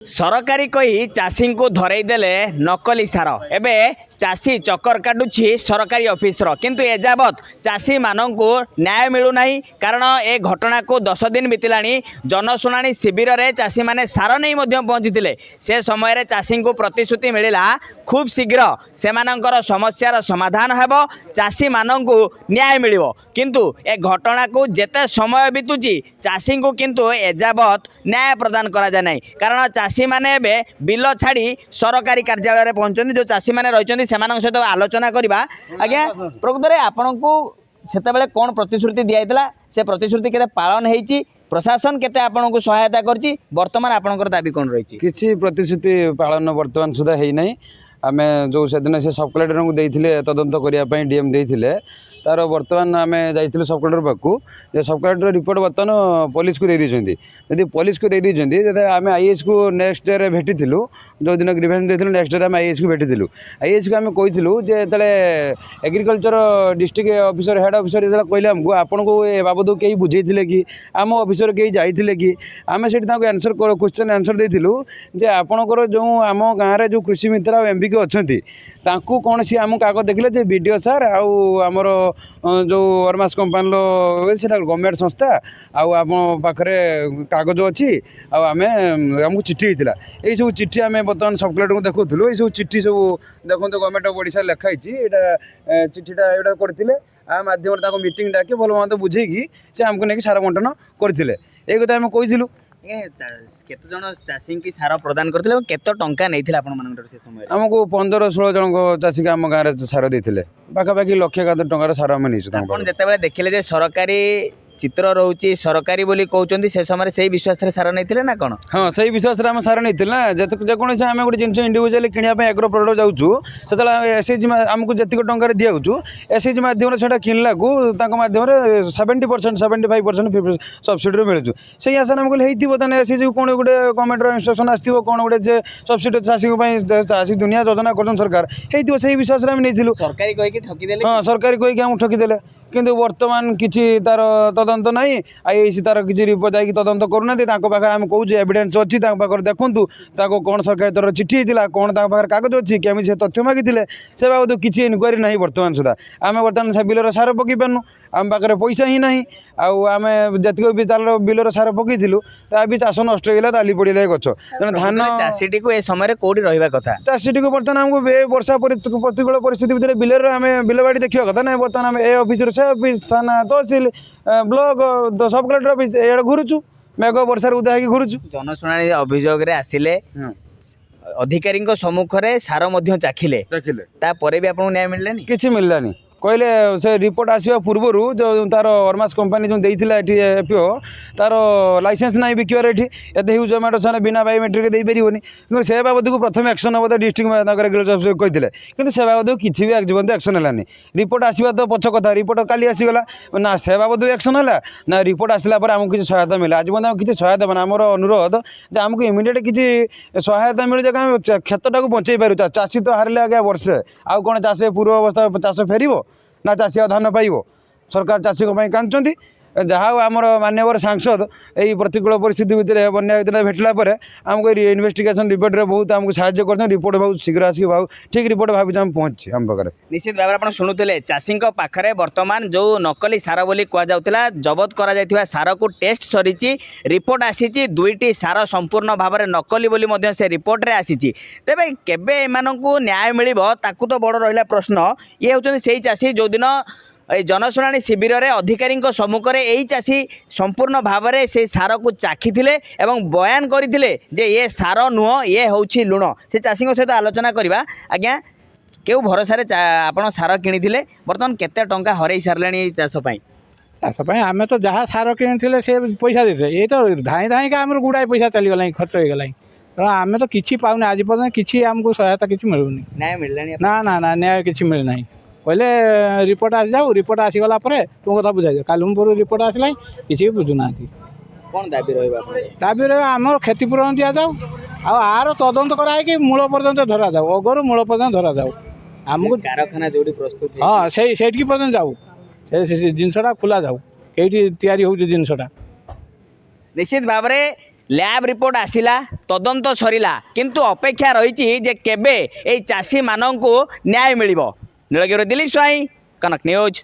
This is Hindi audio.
सरकारी कही चाषी को धरई देले नकली सार एबे चाषी चक्कर काटुछि सरकारी ऑफिसर किंतु एजावत चाषी मानक न्याय मिलूना कारण ए घटना को 10 दिन बीतलानी जनशुणाणी शिविर में चाषी मैंने सार नहीं पहुंची से समय चाषी को प्रतिश्रुति मिलला खूब शीघ्र से समस्यार समाधान हेब चाषी मानक न्याय मिलिबो किंतु ए घटना को जेते समय बीतुची चाषी को किंतु एजावत न्याय प्रदान करा जाय नहीं कारण चाषी मैंने बिल छाड़ी सरकारी कार्यालय में पहुंचते जो चाषी मैंने रही सहित आलोचना करवा आज्ञा प्रकृत में आपण को सेतेबेले कौन प्रतिश्रुति दिया से प्रतिश्रुति केते पालन होती प्रशासन केते आपण को सहायता करछि वर्तमान आपणकर दाबी कौन रही किसी प्रतिश्रुति पालन वर्तमान सुधा है नहीं आम जो से दिन से सब कलेक्टर को देते तदंत करने डीएम देते तार बर्तमान आम जाइए सब कलेक्टर पाक सब कलेक्टर रिपोर्ट बर्तमान पुलिस को देदी जदि पुलिस को देदी आम आईएएस को नेक्स्ट डे भेटी जो दिन ग्रीवेंस देते नेक्स्ट डे आम आईएएस को भेटी आईएएस को आम कही जो agriculture district officer head officer जो कहले आमको आपन को ए बाबद कहीं बुझे कि आम ऑफिसर कहीं जाइए कि आम से आंसर क्वेश्चन आंसर देलु जे आपणकर जो आम गाँव जो कृषि मित्र और एमबी के अच्छा कौन सी आम कागज देखिले जे बीडीओ सार आमर जो अरमास कंपानी से गवर्नमेंट संस्था आम पाखे कागज अच्छी आमको चिठी होता यही सब चिठी आम बर्तमान सब कलेक्टर को देखुलू ये सब चिठी सब देखो गवर्नमेंट ऑफ ओडिशा लिखाई चिठीटा यहाँ करते आ मध्यम मीटिंग डाके भल मत बुझेकी से आमको नहीं सार बंटन करते ये कथा आम कही केते जन चाषी की सार प्रदान करथिले और केते टंका नैथिले आपण मानकर से समय आमको 15-16 जन चाषी आम गाँव में सार देते पाखापाखि लक्षे टकर सार आम नहीं आपण जेतेबेले देखिले जे सरकारी चित्र रोचे सरकारी बोली कहते से समय से विश्वास सार नहीं ना कौन हाँ से विश्वास आम सार नहीं ना जेकोसी आम गोटे जिन इंडिविजुआली किनापी एग्रो प्रोडक्ट जाऊँ से एसएचजी आमको जी टकर दिखाऊँ एसएचजी मध्यम से किनला मध्यम 70% 75% सब्सिडी मिलूँ से आशा आम कहते एसएचजी कौन गोटे गवर्नमेंट इंस्ट्रक्शन आसो कौन गोटे सब्सिडी चाषी चाषी दुनिया योजना कर सरकार से विश्वास आम नहीं सरकारी कहीकि ठकीदेले हाँ सरकारी कहीकि आम ठकीदेले किंतु वर्तमान किसी तार तदंत नहीं आई तार किसी रिपोर्ट जाकि तदंत करूना पाखे आम कहूँ एविडेंस अच्छी पाखे देखूँ कौन सरकारी तरह चिठी होता कौन पाखे कागज अच्छी केमी से तथ्य मागिते से बाबद किसी इनक्वारी ना बर्तमान सुधा आम बर्तमान से बिलर सार पकई पार्नु आम पाखे पैसा ही ना आम जी भी तार बिलर सार पकईलु ता भी चाष नष्ट होगा ताली पड़ा गच तेना धान चाषीटी को ए समय कौटी रहा कथा चाषीटी को बर्तमान आमको वर्षा प्रतिकूल परिस्थिति भितर बिलर आम बिलबाड़ी देखा कथा ना बर्तमान आम ए ऑफिस से ऑफिस थाना तहसिल ब्लॉक सब कलेक्टर ऑफिस ये घुरुचु मेघ वर्षार उदा होगी घुरुचु जनशुणाणी अभियोग आसिले अधिकारी सम्मुखें सार चाखिले तापर भी आपको न्याय मिललानी किसी मिललानी कहले से रिपोर्ट आसवा पूर्वर जो तार अरमास कंपानी जो देता एपीओ तार लाइसेंस ना बिकबार ये ह्यूज अमाउंट से बिना बायोमेट्रिक दे पारनि कि से बाबद को प्रथम एक्शन हम डिस्ट्रिक्ट रेगुलेटर कहते कि से बाबद किसी भी आज एक्शन है रिपोर्ट आसवा तो पछ कथा रिपोर्ट काली आसीगला ना से बाबद एक्शन है ना रिपोर्ट आसला आमको किसी सहायता मिले आज बंद किसी सहायता मैंने आमर अनुरोध जे आमको इमिडिएट किसी सहायता मिले जो आम क्षेत्रटा को बचे पार चाषी तो हारे आगे वर्षे आउ कौन चाष पूर्व अवस्था चाष फेर ना चाषी धान पाइब सरकार चाषी कांचुंट जहाँ आमर माननीय सांसद यही प्रतिकूल परिस्थिति भितर बन्या होता भेटला आमको इन्वेस्टिगेशन रिपोर्ट में बहुत आमको साहाय्य कर रिपोर्ट बहुत शीघ्र आसिक ठीक रिपोर्ट भावी आम पहुँची आम पाखे निश्चित भाव आप शुणुले चाषी पाखे बर्तमान जो नकली सार बोली कहला जबत कर सार को टेस्ट सरी रिपोर्ट आसी दुईटी सार संपूर्ण भाव में नकली बोली से रिपोर्ट रे आसी तेरे केबे एमानंकु न्याय मिलिबो ताकु तो बड़ रहिला प्रश्न ये होचन सेही चाषी जो दिन जनशुणाणी शिविर में अधिकारी सम्मुखें यही चाषी संपूर्ण भाव में से सार को चाखी बयान करते जे ये सार नुह ये हूँ लुण से चाषी सहित आलोचना करवा आज्ञा क्यों भरोसा आप सार किनी बर्तमान केते टंका हरई सारे चाषपाई चाषपाई आम तो जहाँ सार किनी से पैसा देते ये तो धाई धाई का आम गुड़ाए पैसा चलीगला खर्च हो गला आम तो किसी पाऊनी आज पर्यटन किसी आमको सहायता किसी मिलूनी न्याय मिललानी ना ना ना न्याय किसी मिलना कहले रिपोर्ट आसी जाऊ रिपोर्ट आसीगला तुम कथा बुझाई कालुमपुर रिपोर्ट आसला किसी भी बुझुना कौन दाबी दाबी रहा क्षतिपूरण दि जाऊ आर तदंत कराई मूल पर्यंत धरा जाऊ अगर मूल पर्यंत धरा जाऊ आमको कारखाना जो प्रस्तुत हाँ से पर्यंत जाऊ जिनसा खोला जाऊ कई तैयारी हो जिनसा निश्चित भाव में ଲ୍ୟାବ୍ ରିପୋର୍ଟ ଆସିଲା ତଦନ୍ତ ସରିଲା କିନ୍ତୁ ଅପେକ୍ଷା ରହିଛି ଯେ କେବେ ଏଇ ଚାଷୀମାନଙ୍କୁ ନ୍ୟାୟ ମିଳିବ। ନୀଳଗିରି ଦିଲ୍ଲୀପ ସ୍ୱାଇଁ, କନକ ନ୍ୟୁଜ୍।